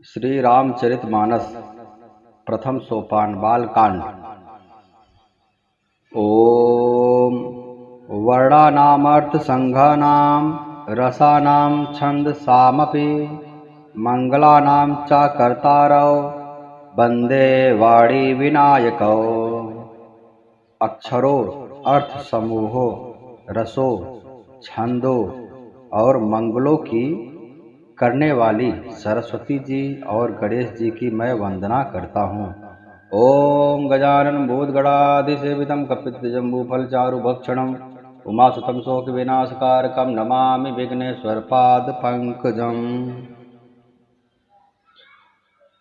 श्री रामचरितमानस प्रथम सोपान बालकांड। ओम वर्णानामर्थसंघानां रसानां छंदसामपि मंगलानां च कर्तारौ वंदे वाणी विनायकौ। अक्षरों, अर्थ समूहों, रसों, छंदों और मंगलों की करने वाली सरस्वती जी और गणेश जी की मैं वंदना करता हूँ। ओम गजानन भूतगणाधिसेवितं कपित्थजम्बूफलचारुभक्षणं उमासुतं शोकविनाशकारकं नमामि विघ्नेश्वरपादपङ्कजम्।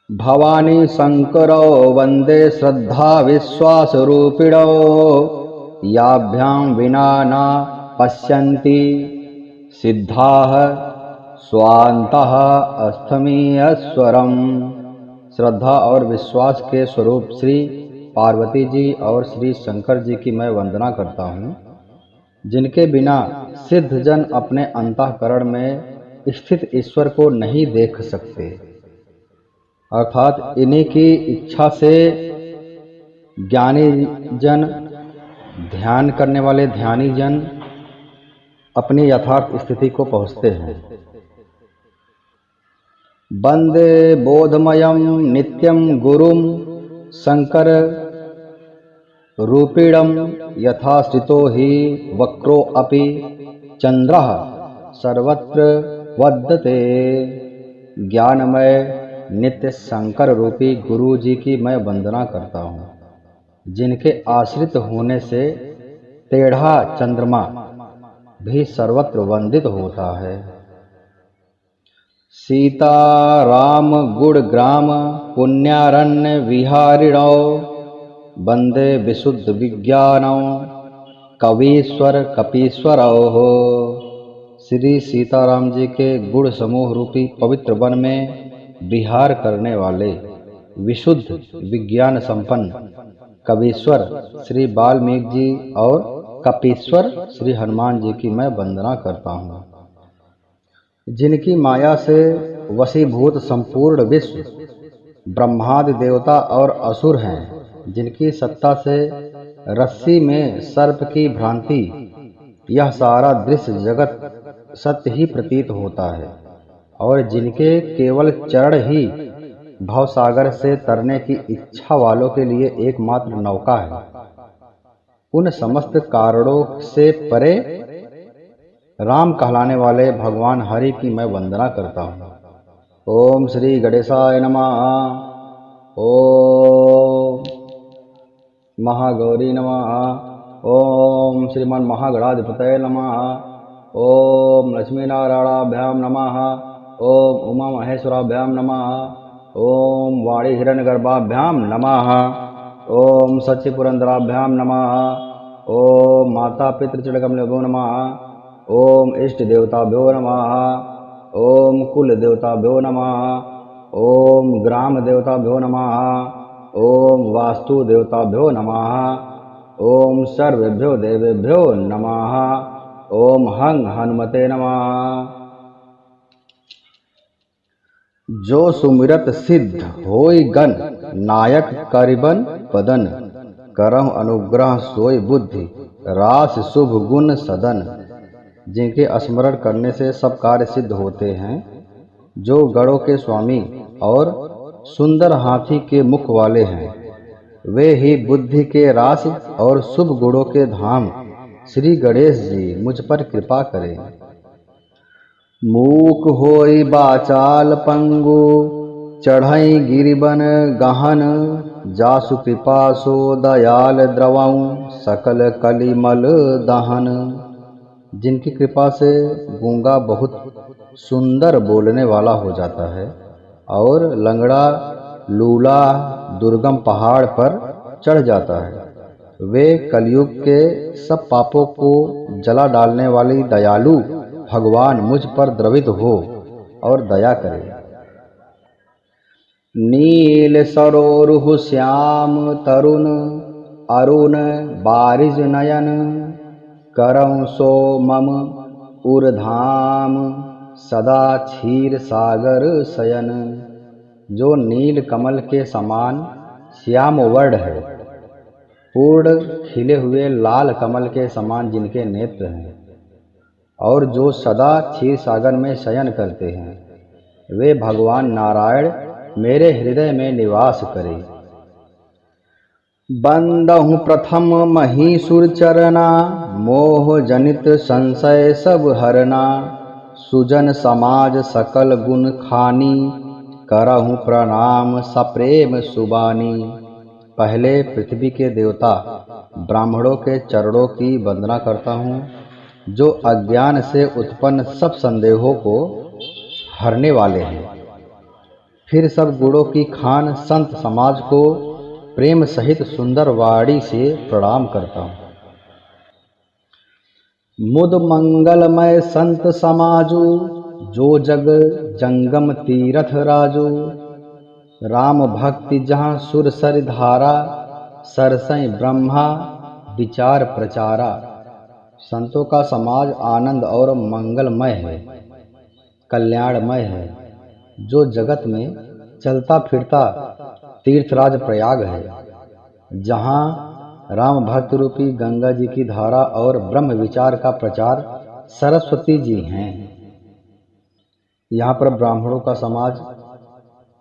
भवानी शंकरौ वंदे श्रद्धा विश्वासरूपिणौ याभ्यां विना न पश्यन्ति सिद्धाः स्वान्तः अस्थमीयस्वरम। श्रद्धा और विश्वास के स्वरूप श्री पार्वती जी और श्री शंकर जी की मैं वंदना करता हूँ, जिनके बिना सिद्ध जन अपने अंतःकरण में स्थित ईश्वर को नहीं देख सकते, अर्थात इन्हीं की इच्छा से ज्ञानी जन, ध्यान करने वाले ध्यानी जन अपनी यथार्थ स्थिति को पहुँचते हैं। वंदे बोधमयं नित्यं गुरुं शंकर रूपिणं यथा स्थितो हि वक्रो अपि चंद्रः सर्वत्र वदते। ज्ञानमय नित्य शंकर रूपी गुरु जी की मैं वंदना करता हूँ, जिनके आश्रित होने से टेढ़ा चंद्रमा भी सर्वत्र वंदित होता है। सीता राम गुणग्राम पुण्यारण्य विहारिणौ वंदे विशुद्ध विज्ञानौ कवीश्वर कपीश्वरौ। श्री सीताराम जी के गुण समूह रूपी पवित्र वन में विहार करने वाले विशुद्ध विज्ञान संपन्न कवीश्वर श्री वाल्मीकि जी और कपीश्वर श्री हनुमान जी की मैं वंदना करता हूँ, जिनकी माया से वशीभूत संपूर्ण विश्व ब्रह्मादि देवता और असुर हैं, जिनकी सत्ता से रस्सी में सर्प की भ्रांति यह सारा दृश्य जगत सत्य ही प्रतीत होता है, और जिनके केवल चरण ही भवसागर से तरने की इच्छा वालों के लिए एकमात्र नौका है। उन समस्त कारणों से परे राम कहलाने वाले भगवान हरि की मैं वंदना करता हूँ। ओम श्री गणेशाय नमः। ओम महागौरी नमः। ओम श्रीमन महागणाधिपतये नमः। ओम लक्ष्मीनारायणाभ्यां नमः। ओम उमा महेश्वराभ्यां नमः। ओम वाणी हिरण्यगर्भाभ्यां नमः। ओम सच्ची पुरंदराभ्यां नमः। ओम माता पितृचरणकमलेभ्यो नमः। ओम इष्ट देवताभ्यो नमः। ओम कुल देवताभ्यो नमः। ओम ग्राम देवताभ्यो नमः। ओम वास्तु देवताभ्यो नमः। ओम सर्वेभ्यो देवेभ्यो नमः। ओम हं हनुमते नमः। जो सुमिरत सिद्ध होई गण नायक करिबन पदन करहु अनुग्रह सोई बुद्धि रास शुभ गुण सदन। जिनके स्मरण करने से सब कार्य सिद्ध होते हैं, जो गणों के स्वामी और सुंदर हाथी के मुख वाले हैं, वे ही बुद्धि के रास और शुभ गुणों के धाम श्री गणेश जी मुझ पर कृपा करें। मूक होई बाचाल पंगु चढ़ई गिरिबन गहन जासु कृपा सो दयाल द्रवऊ सकल कलिमल दहन। जिनकी कृपा से गूंगा बहुत सुंदर बोलने वाला हो जाता है और लंगड़ा लूला दुर्गम पहाड़ पर चढ़ जाता है, वे कलयुग के सब पापों को जला डालने वाली दयालु भगवान मुझ पर द्रवित हो और दया करे। नील सरोरुह श्याम तरुण अरुण बारिज नयन करऊँ सो मम उर्धाम सदा क्षीर सागर शयन। जो नील कमल के समान श्याम वर्ण है, पूर्ण खिले हुए लाल कमल के समान जिनके नेत्र हैं, और जो सदा क्षीर सागर में शयन करते हैं, वे भगवान नारायण मेरे हृदय में निवास करें। बंदहु प्रथम महीसुर चरना, मोह जनित संशय सब हरना। सुजन समाज सकल गुण खानी, करहु प्रणाम सप्रेम सुबानी। पहले पृथ्वी के देवता ब्राह्मणों के चरणों की वंदना करता हूँ, जो अज्ञान से उत्पन्न सब संदेहों को हरने वाले हैं। फिर सब गुणों की खान संत समाज को प्रेम सहित सुंदर वाणी से प्रणाम करता हूँ। मुद मंगलमय संत समाजु, जो जग जंगम तीरथ राजू। राम भक्ति जहाँ सुर सर धारा, सरसई ब्रह्मा विचार प्रचारा। संतों का समाज आनंद और मंगलमय है, कल्याणमय है, जो जगत में चलता फिरता तीर्थराज प्रयाग है, जहाँ राम भक्त रूपी गंगा जी की धारा और ब्रह्म विचार का प्रचार सरस्वती जी हैं। यहाँ पर ब्राह्मणों का समाज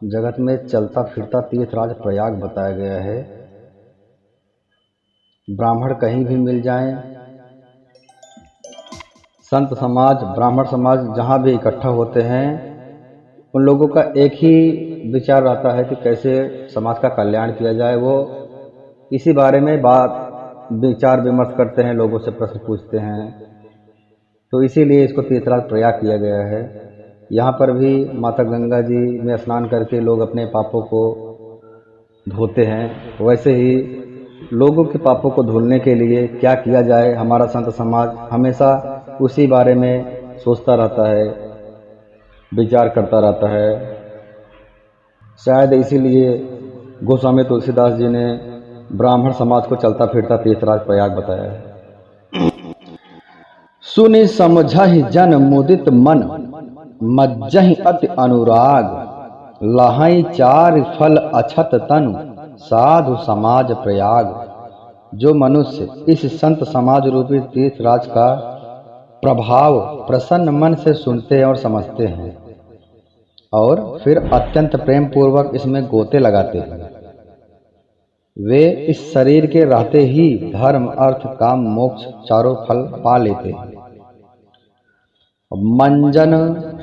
जगत में चलता फिरता तीर्थराज प्रयाग बताया गया है। ब्राह्मण कहीं भी मिल जाएं, संत समाज ब्राह्मण समाज जहाँ भी इकट्ठा होते हैं, उन लोगों का एक ही विचार रहता है कि कैसे समाज का कल्याण किया जाए। वो इसी बारे में विचार विमर्श करते हैं, लोगों से प्रश्न पूछते हैं। तो इसीलिए इसको तीर्थराज प्रयाग किया गया है। यहाँ पर भी माता गंगा जी में स्नान करके लोग अपने पापों को धोते हैं। वैसे ही लोगों के पापों को धुलने के लिए क्या किया जाए, हमारा संत समाज हमेशा उसी बारे में सोचता रहता है, विचार करता रहता है। शायद इसीलिए गोस्वामी तुलसीदास जी ने ब्राह्मण समाज को चलता फिरता तीर्थराज प्रयाग बताया है। सुनि समझहि जन मुदित मन, मज्जहि अति अनुराग। लहई चार फल अछत तनु, साधु समाज प्रयाग। जो मनुष्य इस संत समाज रूपी तीर्थराज का प्रभाव प्रसन्न मन से सुनते हैं और समझते हैं, और फिर अत्यंत प्रेम पूर्वक इसमें गोते लगाते हैं, वे इस शरीर के रहते ही धर्म अर्थ काम मोक्ष चारों फल पा लेते हैं। मंजन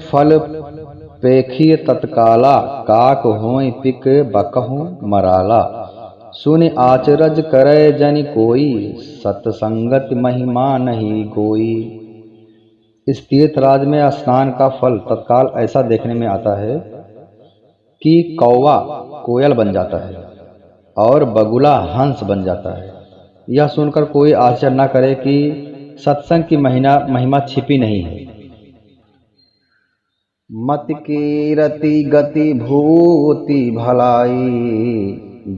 फल पेखिय तत्काला, काक होय पिक बकहु मराला। सुनि आचरज करे जनि कोई, सतसंगत महिमा नहीं कोई। इस तीर्थराज में स्नान का फल तत्काल ऐसा देखने में आता है कि कौवा कोयल बन जाता है और बगुला हंस बन जाता है। यह सुनकर कोई आश्चर्य न करे कि सत्संग की महिमा छिपी नहीं है। मत कीरति गति भूति भलाई,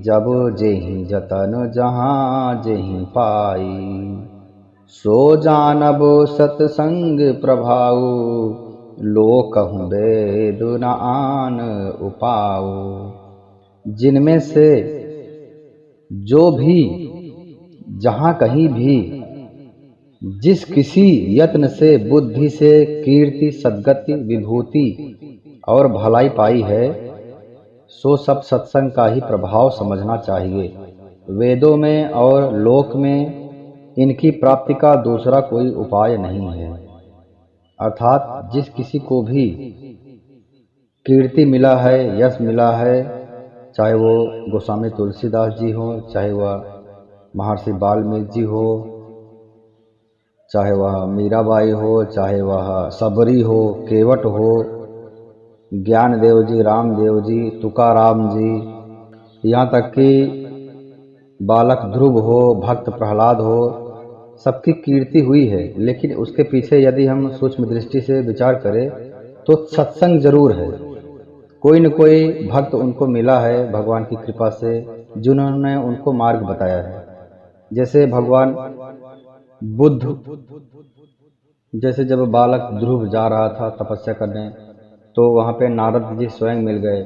जब जेहि जतन जहाँ जेहि पाई। सो जानब सतसंग प्रभाऊ, लोकहु वेद न आन उपाऊ। जिनमें से जो भी जहाँ कहीं भी जिस किसी यत्न से बुद्धि से कीर्ति सद्गति विभूति और भलाई पाई है, सो सब सत्संग का ही प्रभाव समझना चाहिए। वेदों में और लोक में इनकी प्राप्ति का दूसरा कोई उपाय नहीं है। अर्थात जिस किसी को भी कीर्ति मिला है, यश मिला है, चाहे वो गोस्वामी तुलसीदास जी हो, चाहे वह महर्षि वाल्मीकि जी हो, चाहे वह मीराबाई हो, चाहे वह सबरी हो, केवट हो, ज्ञानदेव जी, रामदेव जी, तुकाराम जी, यहाँ तक कि बालक ध्रुव हो, भक्त प्रहलाद हो, सबकी कीर्ति हुई है। लेकिन उसके पीछे यदि हम सूक्ष्म दृष्टि से विचार करें तो सत्संग जरूर है। कोई न कोई भक्त उनको मिला है भगवान की कृपा से, जिन्होंने उनको मार्ग बताया है। जैसे भगवान बुद्ध, जैसे जब बालक ध्रुव जा रहा था तपस्या करने, तो वहाँ पे नारद जी स्वयं मिल गए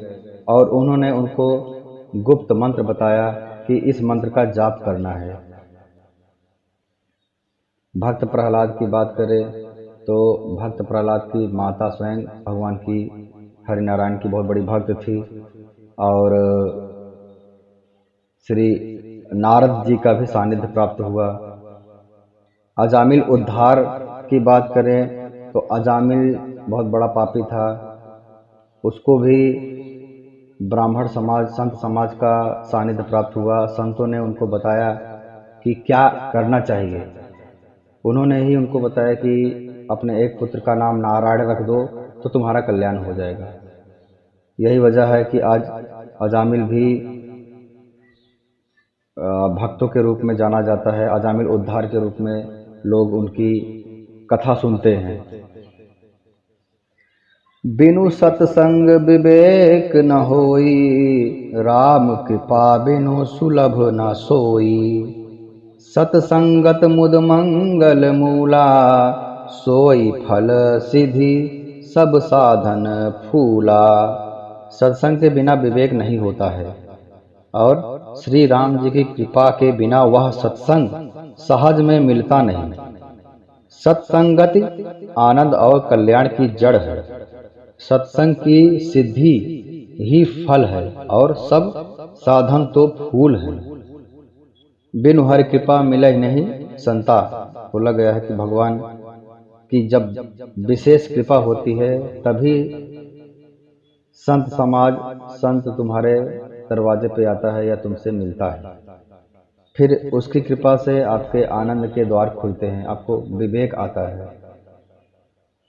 और उन्होंने उनको गुप्त मंत्र बताया कि इस मंत्र का जाप करना है। भक्त प्रहलाद की बात करें तो भक्त प्रहलाद की माता स्वयं भगवान की हरिनारायण की बहुत बड़ी भक्त थी, और श्री नारद जी का भी सानिध्य प्राप्त हुआ। अजामिल उद्धार की बात करें तो अजामिल बहुत बड़ा पापी था, उसको भी ब्राह्मण समाज संत समाज का सानिध्य प्राप्त हुआ। संतों ने उनको बताया कि क्या करना चाहिए। उन्होंने ही उनको बताया कि अपने एक पुत्र का नाम नारायण रख दो तो तुम्हारा कल्याण हो जाएगा। यही वजह है कि आज अजामिल भी भक्तों के रूप में जाना जाता है। अजामिल उद्धार के रूप में लोग उनकी कथा सुनते हैं। बिनु सत्संग विवेक न होई, राम कृपा बिनु सुलभ न सोई। सतसंगत मुद मंगल मूला, सोई फल सिद्धि सब साधन फूला। सत्संग के बिना विवेक नहीं होता है, और श्री राम जी की कृपा के बिना वह सत्संग सहज में मिलता नहीं। सत्संगति आनंद और कल्याण की जड़ है। सत्संग की सिद्धि ही फल है, और सब साधन तो फूल हैं। बिनु हरि कृपा मिले नहीं संता। बोला गया है कि भगवान की जब विशेष कृपा होती है तभी संत समाज, संत तुम्हारे दरवाजे पे आता है या तुमसे मिलता है। फिर उसकी कृपा से आपके आनंद के द्वार खुलते हैं, आपको विवेक आता है।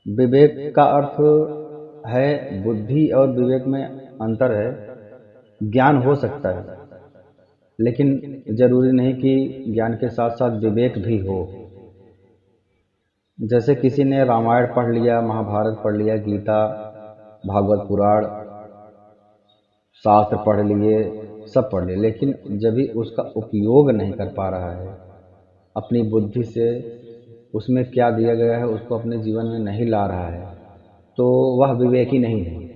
विवेक का अर्थ है बुद्धि, और विवेक में अंतर है। ज्ञान हो सकता है, लेकिन जरूरी नहीं कि ज्ञान के साथ साथ विवेक भी हो। जैसे किसी ने रामायण पढ़ लिया, महाभारत पढ़ लिया, गीता, भागवत पुराण, शास्त्र पढ़ लिए, सब पढ़ लिए, लेकिन जब भी उसका उपयोग नहीं कर पा रहा है अपनी बुद्धि से, उसमें क्या दिया गया है उसको अपने जीवन में नहीं ला रहा है, तो वह विवेकी नहीं है।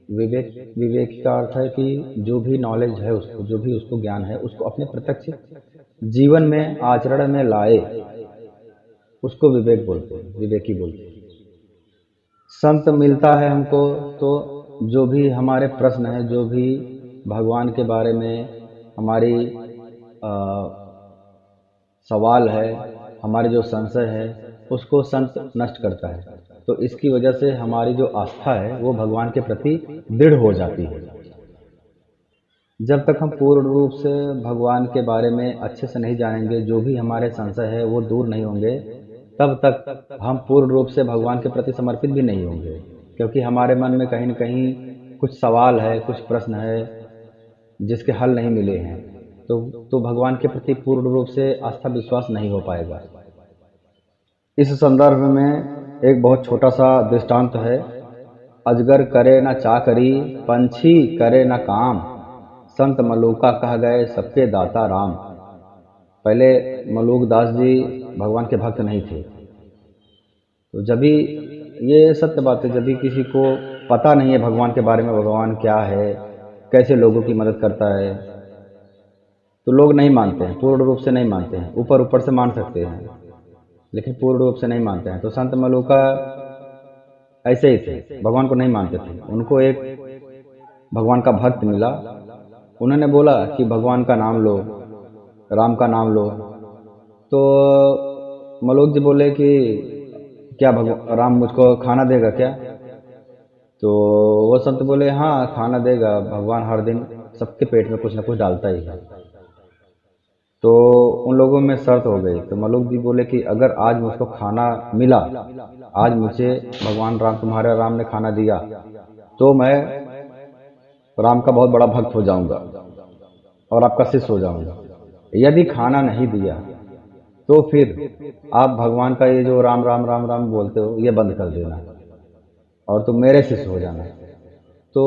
विवेक का अर्थ है कि जो भी नॉलेज है उसको, जो भी उसको ज्ञान है, उसको अपने प्रत्यक्ष जीवन में आचरण में लाए, उसको विवेक बोलते हैं, विवेकी बोलते हैं। संत मिलता है हमको तो जो भी हमारे प्रश्न है, जो भी भगवान के बारे में हमारी सवाल है, हमारे जो संशय है, उसको संत नष्ट करता है। तो इसकी वजह से हमारी जो आस्था है वो भगवान के प्रति दृढ़ हो जाती है। जब तक हम पूर्ण रूप से भगवान के बारे में अच्छे से नहीं जानेंगे, जो भी हमारे संशय है वो दूर नहीं होंगे, तब तक हम पूर्ण रूप से भगवान के प्रति समर्पित भी नहीं होंगे। क्योंकि हमारे मन में कहीं न कहीं कुछ सवाल है, कुछ प्रश्न है जिसके हल नहीं मिले हैं, तो भगवान के प्रति पूर्ण रूप से आस्था विश्वास नहीं हो पाएगा। इस संदर्भ में एक बहुत छोटा सा दृष्टांत है। अजगर करे न चाकरी, पंछी करे न काम, संत मलूका कह गए सबके दाता राम। पहले मलूक दास जी भगवान के भक्त नहीं थे। तो जब भी, ये सत्य बात है, जब भी किसी को पता नहीं है भगवान के बारे में, भगवान क्या है, कैसे लोगों की मदद करता है, तो लोग नहीं मानते हैं, पूर्ण रूप से नहीं मानते हैं। ऊपर ऊपर से मान सकते हैं, लेकिन पूर्ण रूप से नहीं मानते हैं। तो संत मलूका ऐसे ही थे, भगवान को नहीं मानते थे। उनको एक भगवान का भक्त मिला, उन्होंने बोला कि भगवान का नाम लो, राम का नाम लो। तो मलूक जी बोले कि क्या भगवान राम मुझको खाना देगा क्या? तो वो संत बोले हाँ खाना देगा, भगवान हर दिन सबके पेट में कुछ ना कुछ डालता ही है। तो उन लोगों में शर्त हो गई। तो मलूक जी बोले कि अगर आज मुझको खाना मिला, आज मुझे भगवान राम, तुम्हारे राम ने खाना दिया, तो मैं राम का बहुत बड़ा भक्त हो जाऊंगा और आपका शिष्य हो जाऊंगा। यदि खाना नहीं दिया तो फिर आप भगवान का ये जो राम राम राम राम बोलते हो ये बंद कर देना और तुम मेरे शिष्य हो जाना। तो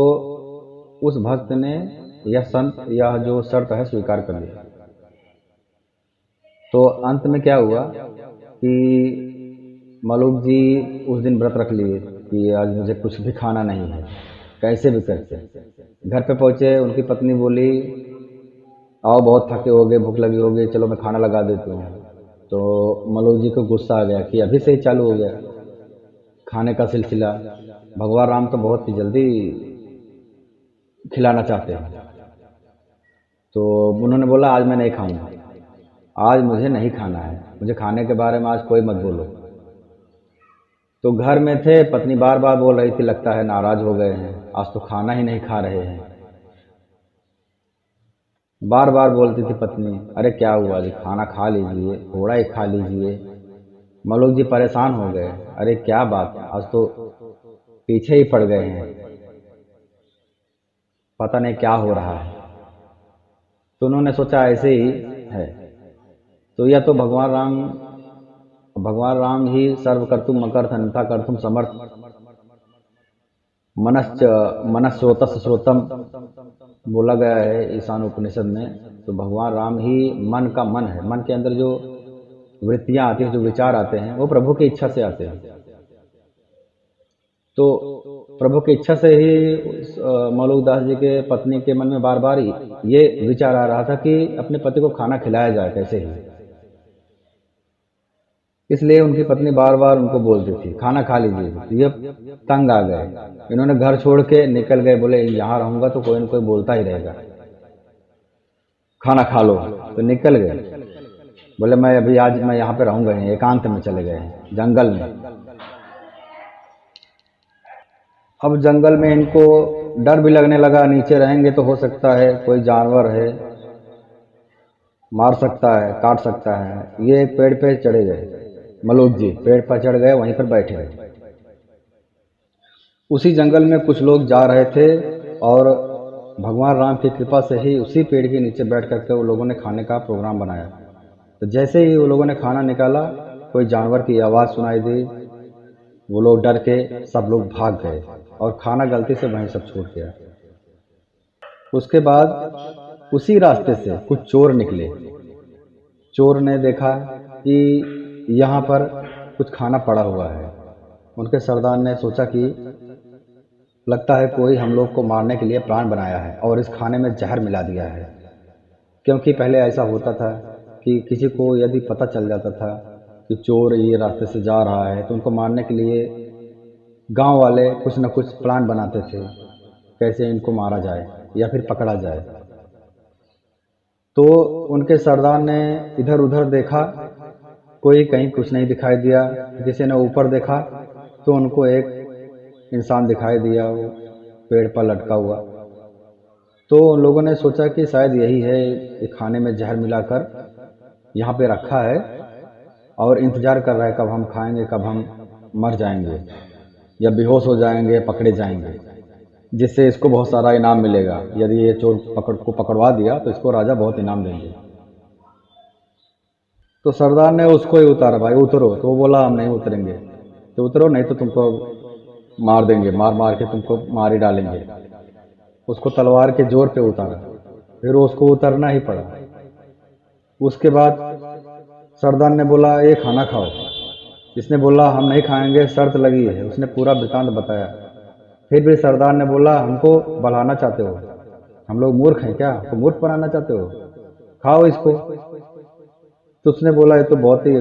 उस भक्त ने, यह संत, यह जो शर्त है स्वीकार कर लिया। तो अंत में क्या हुआ कि मलूक जी उस दिन व्रत रख लिए कि आज मुझे कुछ भी खाना नहीं है। कैसे भी करके। घर पे पहुँचे, उनकी पत्नी बोली, आओ बहुत थके हो गए, भूख लगी होगी, चलो मैं खाना लगा देती हूँ। तो मलुक जी को गुस्सा आ गया कि अभी से ही चालू हो गया खाने का सिलसिला। भगवान राम तो बहुत ही जल्दी खिलाना चाहते हैं। तो उन्होंने बोला आज मैं नहीं खाऊंगा, आज मुझे नहीं खाना है, मुझे खाने के बारे में आज कोई मत बोलो। तो घर में थे, पत्नी बार बार बोल रही थी लगता है नाराज हो गए हैं, आज तो खाना ही नहीं खा रहे हैं। बार बार बोलती थी पत्नी, अरे क्या हुआ जी, खाना खा लीजिए, थोड़ा ही खा लीजिए। मलुक जी परेशान हो गए, अरे क्या बात, आज तो पीछे ही पड़ गए हैं, पता नहीं क्या हो रहा है। तो उन्होंने सोचा ऐसे ही है, तो यह तो भगवान राम ही सर्वकर्तुम मकर्थ अन्यथा कर्तुम समर्थ, मनश्च मनस्रोतस श्रोतम बोला गया है ईशान उपनिषद में। तो भगवान राम ही मन का मन है। मन के अंदर जो वृत्तियां आती हैं, जो विचार आते हैं, वो प्रभु की इच्छा से आते हैं। तो प्रभु की इच्छा से ही मलुक दास जी के पत्नी के मन में बार बार ये विचार आ रहा था कि अपने पति को खाना खिलाया जाए कैसे ही। इसलिए उनकी पत्नी बार बार उनको बोलती थी खाना खा लीजिए। तो ये तंग आ गए, इन्होंने घर छोड़ के निकल गए, बोले यहाँ रहूंगा तो कोई न कोई बोलता ही रहेगा, खाना खा लो। तो निकल गए, बोले मैं अभी आज मैं यहाँ पे रहूंगा नहीं, एकांत में चले गए हैं जंगल में। अब जंगल में इनको डर भी लगने लगा, नीचे रहेंगे तो हो सकता है कोई जानवर है, मार सकता है, काट सकता है। ये एक पेड़ पे चढ़े गए, मलुक जी पेड़ पर चढ़ गए, वहीं पर बैठे गए। उसी जंगल में कुछ लोग जा रहे थे और भगवान राम की कृपा से ही उसी पेड़ के नीचे बैठ करके वो लोगों ने खाने का प्रोग्राम बनाया। तो जैसे ही वो लोगों ने खाना निकाला, कोई जानवर की आवाज़ सुनाई दी, वो लोग डर के सब लोग भाग गए और खाना गलती से वहीं सब छूट गया। उसके बाद उसी रास्ते से कुछ चोर निकले। चोर ने देखा कि यहाँ पर कुछ खाना पड़ा हुआ है। उनके सरदार ने सोचा कि लगता है कोई हम लोग को मारने के लिए प्लान बनाया है और इस खाने में जहर मिला दिया है। क्योंकि पहले ऐसा होता था कि किसी को यदि पता चल जाता था कि चोर ये रास्ते से जा रहा है, तो उनको मारने के लिए गांव वाले कुछ न कुछ प्लान बनाते थे, कैसे इनको मारा जाए या फिर पकड़ा जाए। तो उनके सरदार ने इधर उधर देखा, कोई कहीं कुछ नहीं दिखाई दिया। किसी ने ऊपर देखा तो उनको एक इंसान दिखाई दिया, वो पेड़ पर लटका हुआ। तो उन लोगों ने सोचा कि शायद यही है, ये खाने में जहर मिलाकर यहाँ पे रखा है और इंतजार कर रहा है कब हम खाएंगे, कब हम मर जाएंगे या बेहोश हो जाएंगे, पकड़े जाएंगे, जिससे इसको बहुत सारा इनाम मिलेगा। यदि ये चोर पकड़वा दिया तो इसको राजा बहुत इनाम देंगे। तो सरदार ने उसको ही उतारा, भाई उतरो। तो वो बोला हम नहीं उतरेंगे। तो उतरो नहीं तो तुमको मार देंगे, मार मार के तुमको मार ही डालेंगे। उसको तलवार के जोर पे उतारा, फिर उसको उतरना ही पड़ा। उसके बाद सरदार ने बोला ये खाना खाओ। इसने बोला हम नहीं खाएंगे, शर्त लगी है। उसने पूरा वृतांत बताया। फिर भी सरदार ने बोला हमको बहलाना चाहते हो, हम लोग मूर्ख हैं क्या, तो मूर्ख बनाना चाहते हो, खाओ इसको। तो उसने बोला ये तो बहुत ही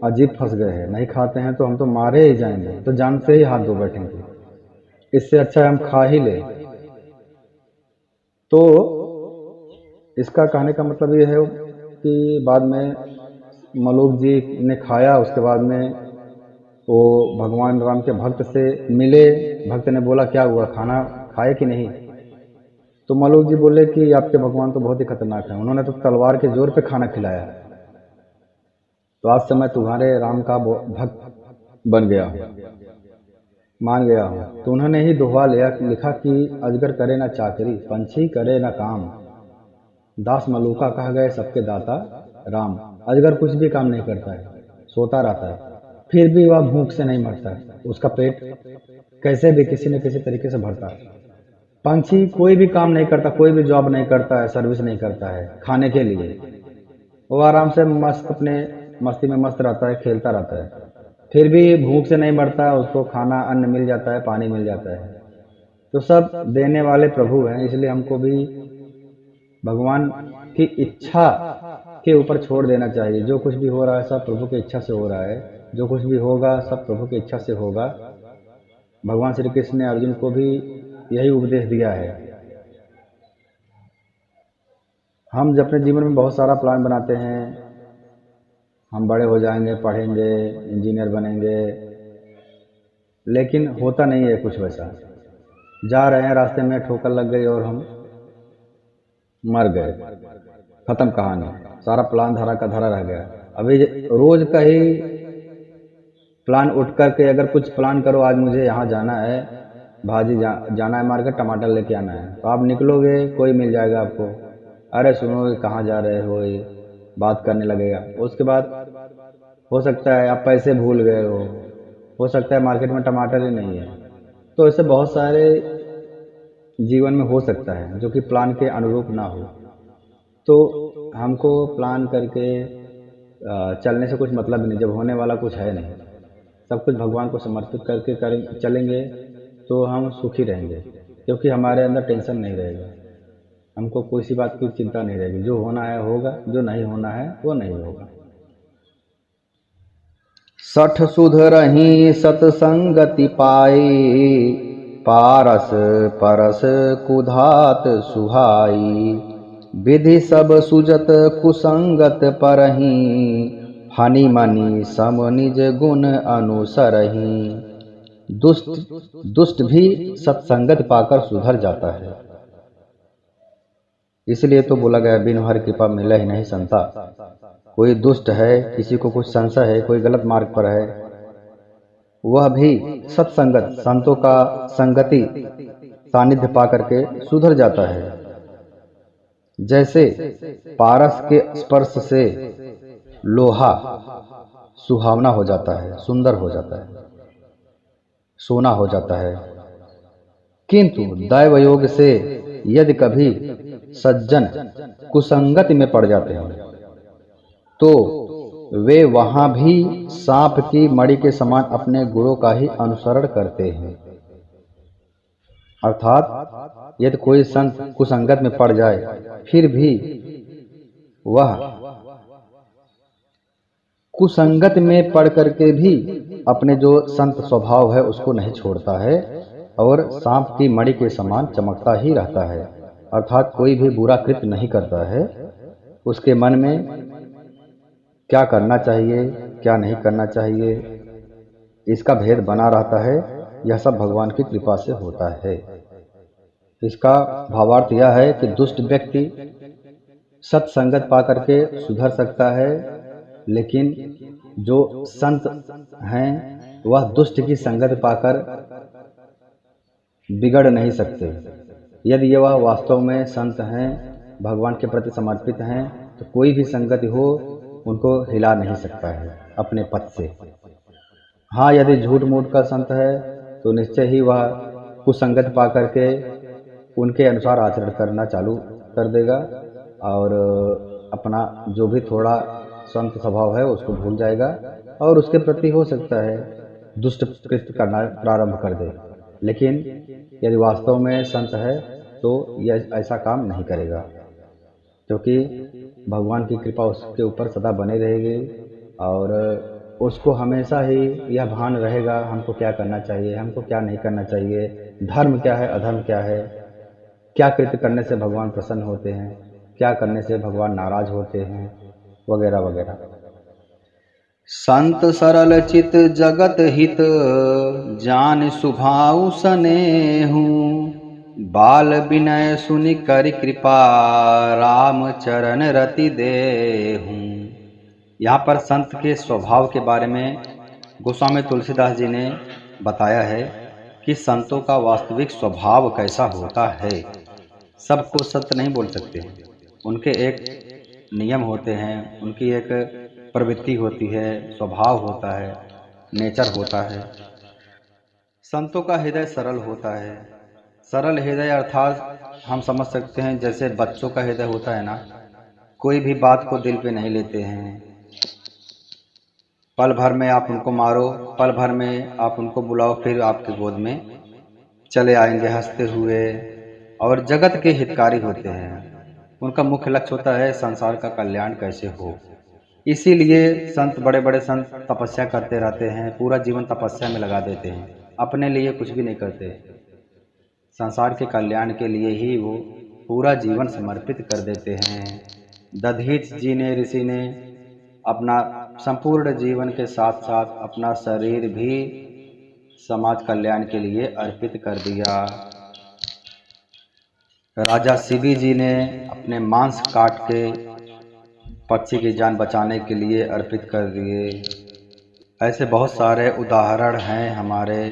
अजीब फंस गए हैं, नहीं खाते हैं तो हम तो मारे ही जाएंगे, तो जान से ही हाथ धो बैठेंगे, इससे अच्छा है हम खा ही ले। तो इसका कहने का मतलब ये है कि बाद में मलुक जी ने खाया। उसके बाद में वो भगवान राम के भक्त से मिले। भक्त ने बोला क्या हुआ, खाना खाए कि नहीं। तो मलुक जी बोले कि आपके भगवान तो बहुत ही खतरनाक हैं, उन्होंने तो तलवार के जोर पे खाना खिलाया, तो आज से मैं तुम्हारे राम का भक्त बन गया हूँ, मान गया हूँ। तो उन्होंने ही दोहा लिखा कि अजगर करे ना चाकरी, पंछी करे ना काम, दास मलुका कह गए सबके दाता राम। अजगर कुछ भी काम नहीं करता है, सोता रहता है, फिर भी वह भूख से नहीं मरता है, उसका पेट कैसे भी किसी न किसी तरीके से भरता है। पंछी कोई भी काम नहीं करता, कोई भी जॉब नहीं करता है, सर्विस नहीं करता है खाने के लिए, वो आराम से मस्त अपने मस्ती में मस्त रहता है, खेलता रहता है, फिर भी भूख से नहीं मरता है, उसको खाना अन्न मिल जाता है, पानी मिल जाता है। तो सब देने वाले प्रभु हैं, इसलिए हमको भी भगवान की इच्छा के ऊपर छोड़ देना चाहिए। जो कुछ भी हो रहा है सब प्रभु की इच्छा से हो रहा है, जो कुछ भी होगा सब प्रभु की इच्छा से होगा। भगवान श्री कृष्ण ने अर्जुन को भी यही उपदेश दिया है। हम जब अपने जीवन में बहुत सारा प्लान बनाते हैं, हम बड़े हो जाएंगे, पढ़ेंगे, इंजीनियर बनेंगे, लेकिन होता नहीं है कुछ वैसा। जा रहे हैं, रास्ते में ठोकर लग गई और हम मर गए, खत्म कहानी, सारा प्लान धरा का धरा रह गया। अभी रोज का ही प्लान उठ करके अगर कुछ प्लान करो, आज मुझे यहाँ जाना है, जाना है मार्केट, टमाटर लेके आना है, तो आप निकलोगे, कोई मिल जाएगा आपको, अरे सुनो कहाँ जा रहे हो, ये बात करने लगेगा। उसके बाद हो सकता है आप पैसे भूल गए हो सकता है मार्केट में टमाटर ही नहीं है। तो ऐसे बहुत सारे जीवन में हो सकता है जो कि प्लान के अनुरूप ना हो। तो हमको प्लान करके चलने से कुछ मतलब नहीं, जब होने वाला कुछ है नहीं। सब कुछ भगवान को समर्पित करके चलेंगे तो हम सुखी रहेंगे, क्योंकि हमारे अंदर टेंशन नहीं रहेगा, हमको कोई सी बात की चिंता नहीं रहेगी। जो होना है होगा, जो नहीं होना है वो नहीं होगा। सठ सुधरहि सतसंगति पाई, पारस परस कुधात सुहाई। विधि सब सुजत कुसंगत परहि, हनि मनि सम निज गुण अनुसरहि। दुष्ट भी सत्संगत पाकर सुधर जाता है। इसलिए तो बोला गया बिनु हरि कृपा मिले ही नहीं संता। कोई दुष्ट है, किसी को कुछ संशय है, कोई गलत मार्ग पर है, वह भी सत्संगत संतों का संगति सानिध्य पा करके सुधर जाता है। जैसे पारस के स्पर्श से लोहा सुहावना हो जाता है, सुंदर हो जाता है, सोना हो जाता है, किंतु दैव योग से यदि कभी सज्जन कुसंगति में पड़ जाते हैं तो वे वहां भी सांप की मणि के समान अपने गुणों का ही अनुसरण करते हैं। अर्थात यदि कोई संत कुसंगत में पड़ जाए फिर भी वह कुसंगत में पड़ करके भी अपने जो संत स्वभाव है उसको नहीं छोड़ता है और सांप की मणि के समान चमकता ही रहता है। अर्थात कोई भी बुरा कृत्य नहीं करता है, उसके मन में क्या करना चाहिए क्या नहीं करना चाहिए इसका भेद बना रहता है। यह सब भगवान की कृपा से होता है। इसका भावार्थ यह है कि दुष्ट व्यक्ति सत्संगत पा करके सुधर सकता है, लेकिन जो संत हैं वह दुष्ट की संगत पाकर बिगड़ नहीं सकते। यदि वह वास्तव में संत हैं, भगवान के प्रति समर्पित हैं, तो कोई भी संगति हो उनको हिला नहीं सकता है अपने पद से। हाँ, यदि झूठ मूठ का संत है तो निश्चय ही वह कुसंगत पा करके उनके अनुसार आचरण करना चालू कर देगा और अपना जो भी थोड़ा संत स्वभाव है उसको भूल जाएगा और उसके प्रति हो सकता है दुष्ट कृत्य करना प्रारंभ कर दे। लेकिन यदि वास्तव में संत है तो यह ऐसा काम नहीं करेगा, क्योंकि भगवान की कृपा उसके ऊपर सदा बनी रहेगी और उसको हमेशा ही यह भान रहेगा हमको क्या करना चाहिए, हमको क्या नहीं करना चाहिए, धर्म क्या है, अधर्म क्या है, क्या कृत्य करने से भगवान प्रसन्न होते हैं, क्या करने से भगवान नाराज होते हैं, वगैरह वगैरह। संत सरल चित जगत हित, जान सुभाऊ सनेहू। बाल विनय सुनि करि कृपा, राम चरण रति देहूँ। यहाँ पर संत के स्वभाव के बारे में गोस्वामी तुलसीदास जी ने बताया है कि संतों का वास्तविक स्वभाव कैसा होता है। सबको सत्य नहीं बोल सकते, उनके एक नियम होते हैं, उनकी एक प्रवृत्ति होती है, स्वभाव होता है, नेचर होता है। संतों का हृदय सरल होता है। सरल हृदय अर्थात हम समझ सकते हैं जैसे बच्चों का हृदय होता है ना, कोई भी बात को दिल पे नहीं लेते हैं। पल भर में आप उनको मारो, पल भर में आप उनको बुलाओ, फिर आपकी गोद में चले आएंगे हंसते हुए और जगत के हितकारी होते हैं। उनका मुख्य लक्ष्य होता है संसार का कल्याण कैसे हो। इसीलिए संत, बड़े बड़े संत तपस्या करते रहते हैं, पूरा जीवन तपस्या में लगा देते हैं, अपने लिए कुछ भी नहीं करते। संसार के कल्याण के लिए ही वो पूरा जीवन समर्पित कर देते हैं। दधीच जी ने, ऋषि ने अपना संपूर्ण जीवन के साथ साथ अपना शरीर भी समाज कल्याण के लिए अर्पित कर दिया। राजा शिवी जी ने अपने मांस काट के पक्षी की जान बचाने के लिए अर्पित कर दिए। ऐसे बहुत सारे उदाहरण हैं, हमारे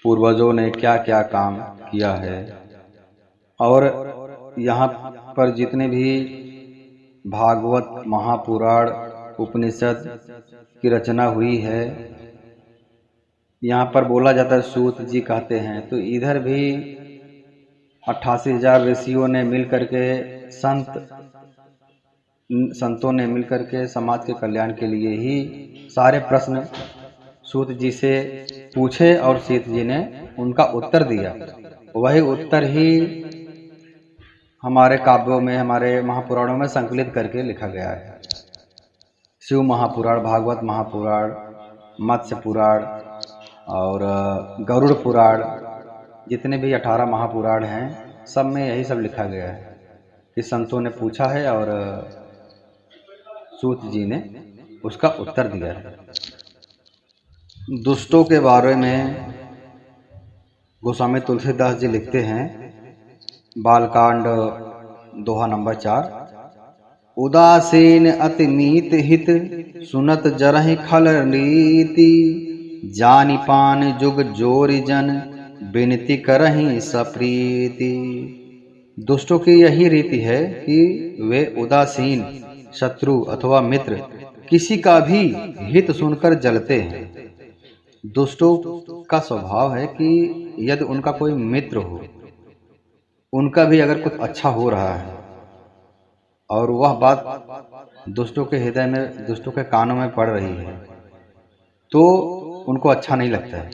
पूर्वजों ने क्या क्या काम किया है। और यहाँ पर जितने भी भागवत, महापुराण, उपनिषद की रचना हुई है, यहाँ पर बोला जाता है, सूत जी कहते हैं, तो इधर भी 88,000 ऋषियों ने मिलकर के, संतों ने मिलकर के समाज के कल्याण के लिए ही सारे प्रश्न सूत जी से पूछे और सूत जी ने उनका उत्तर दिया। वही उत्तर ही हमारे काव्यों में, हमारे महापुराणों में संकलित करके लिखा गया है। शिव महापुराण, भागवत महापुराण, मत्स्य पुराण और गरुड़ पुराण, जितने भी 18 महापुराण हैं, सब में यही सब लिखा गया है कि संतों ने पूछा है और सूत जी ने उसका उत्तर दिया है। दुष्टों के बारे में गोस्वामी तुलसीदास जी लिखते हैं, बालकांड दोहा नंबर 4, उदासीन अति नीत हित सुनत जरहि खल रीति, जानि पान जुग जोरि जन विनती करहि सप्रीति। दुष्टों की यही रीति है कि वे उदासीन, शत्रु अथवा मित्र, किसी का भी हित सुनकर जलते हैं। दुष्टों का स्वभाव है कि यदि उनका कोई मित्र हो, उनका भी अगर कुछ अच्छा हो रहा है और वह बात दुष्टों के हृदय में, दुष्टों के कानों में पड़ रही है, तो उनको अच्छा नहीं लगता है।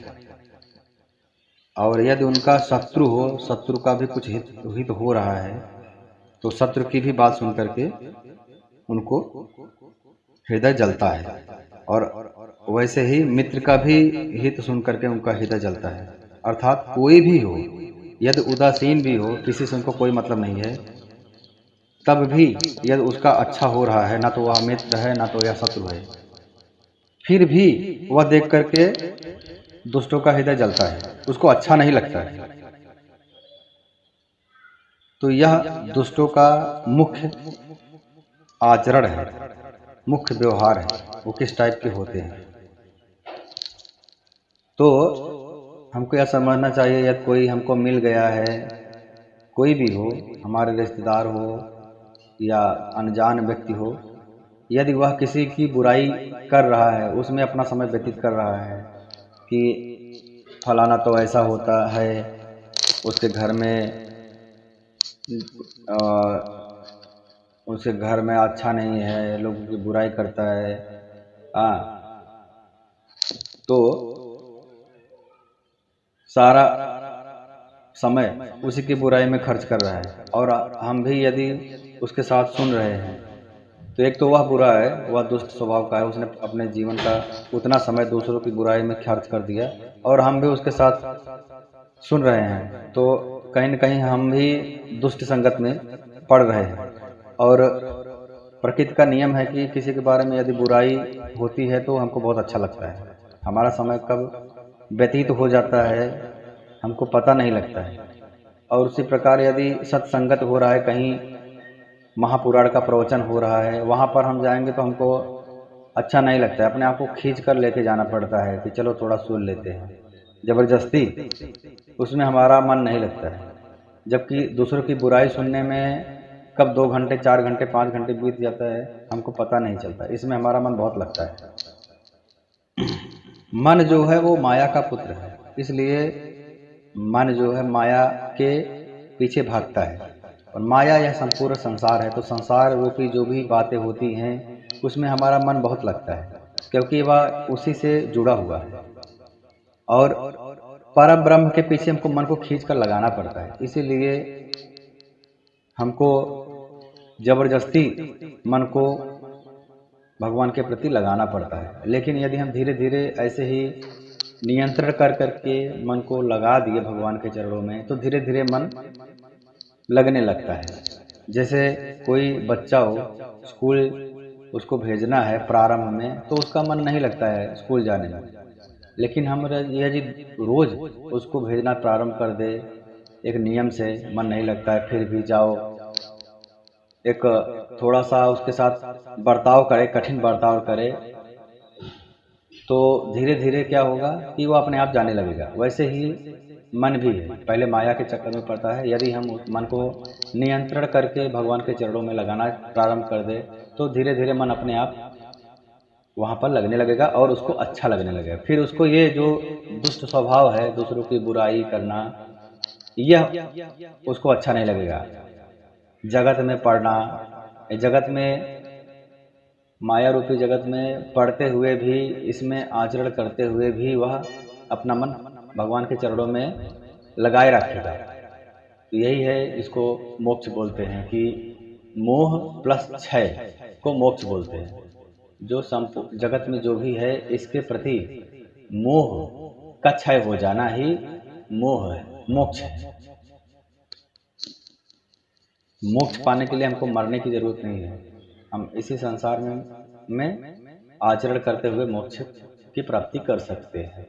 और यदि उनका शत्रु हो, शत्रु का भी कुछ हित हो रहा है, तो शत्रु की भी बात सुन करके उनको हृदय जलता है। और वैसे ही मित्र का भी हित सुन करके उनका हृदय जलता है। अर्थात कोई भी हो, यदि उदासीन भी हो, किसी से उनको कोई मतलब नहीं है, तब भी यदि उसका अच्छा हो रहा है, ना तो वह मित्र है ना तो यह शत्रु है, फिर भी वह देख करके दुष्टों का हृदय जलता है, उसको अच्छा नहीं लगता है। तो यह दुष्टों का मुख्य आचरण है, मुख्य व्यवहार है, वो किस टाइप के होते हैं। तो हमको यह समझना चाहिए, यदि कोई हमको मिल गया है, कोई भी हो, हमारे रिश्तेदार हो या अनजान व्यक्ति हो, यदि वह किसी की बुराई कर रहा है, उसमें अपना समय व्यतीत कर रहा है कि फलाना तो ऐसा होता है, उसके घर में अच्छा नहीं है, लोगों की बुराई करता है, तो सारा समय उसी की बुराई में खर्च कर रहा है। और हम भी यदि उसके साथ सुन रहे हैं, तो एक तो वह बुरा है, वह दुष्ट स्वभाव का है, उसने अपने जीवन का उतना समय दूसरों की बुराई में खर्च कर दिया, और हम भी उसके साथ सुन रहे हैं, तो कहीं न कहीं हम भी दुष्ट संगत में पड़ रहे हैं। और प्रकृति का नियम है कि किसी के बारे में यदि बुराई होती है तो हमको बहुत अच्छा लगता है, हमारा समय कब व्यतीत हो जाता है हमको पता नहीं लगता है। और उसी प्रकार यदि सत्संगत हो रहा है, कहीं महापुराण का प्रवचन हो रहा है, वहाँ पर हम जाएंगे तो हमको अच्छा नहीं लगता है, अपने आप को खींच कर लेके जाना पड़ता है कि चलो थोड़ा सुन लेते हैं, जबरदस्ती उसमें हमारा मन नहीं लगता है। जबकि दूसरों की बुराई सुनने में कब 2 घंटे, 4 घंटे, 5 घंटे बीत जाता है हमको पता नहीं चलता, इसमें हमारा मन बहुत लगता है। मन जो है वो माया का पुत्र है, इसलिए मन जो है माया के पीछे भागता है, और माया यह संपूर्ण संसार है। तो संसार रूपी जो भी बातें होती हैं उसमें हमारा मन बहुत लगता है, क्योंकि वह उसी से जुड़ा हुआ है। और परम ब्रह्म के पीछे हमको मन को खींच कर लगाना पड़ता है। इसीलिए हमको जबरदस्ती मन को भगवान के प्रति लगाना पड़ता है। लेकिन यदि हम धीरे धीरे ऐसे ही नियंत्रण कर करके मन को लगा दिए भगवान के चरणों में, तो धीरे धीरे मन लगने लगता है। जैसे कोई बच्चा हो, स्कूल उसको भेजना है प्रारंभ में, तो उसका मन नहीं लगता है स्कूल जाने में। लेकिन हम यदि रोज उसको भेजना प्रारंभ कर दे एक नियम से, मन नहीं लगता है फिर भी जाओ, एक थोड़ा सा उसके साथ बर्ताव करे, कठिन बर्ताव करे, तो धीरे धीरे क्या होगा कि वो अपने आप जाने लगेगा। वैसे ही मन भी है, पहले माया के चक्कर में पड़ता है। यदि हम उस मन को नियंत्रण करके भगवान के चरणों में लगाना प्रारंभ कर दे, तो धीरे धीरे मन अपने आप वहाँ पर लगने लगेगा और उसको अच्छा लगने लगेगा। फिर उसको ये जो दुष्ट स्वभाव है, दूसरों की बुराई करना, यह उसको अच्छा नहीं लगेगा। जगत में पढ़ना, जगत में, माया रूपी जगत में पढ़ते हुए भी, इसमें आचरण करते हुए भी वह अपना मन भगवान के चरणों में लगाए रखेगा। तो यही है, इसको मोक्ष बोलते हैं कि मोह प्लस क्षय को मोक्ष बोलते हैं। जो जगत में जो भी है इसके प्रति मोह का क्षय हो जाना ही मोह है, मोक्ष है। मोक्ष पाने के लिए हमको मरने की जरूरत नहीं है। हम इसी संसार में आचरण करते हुए मोक्ष की प्राप्ति कर सकते हैं।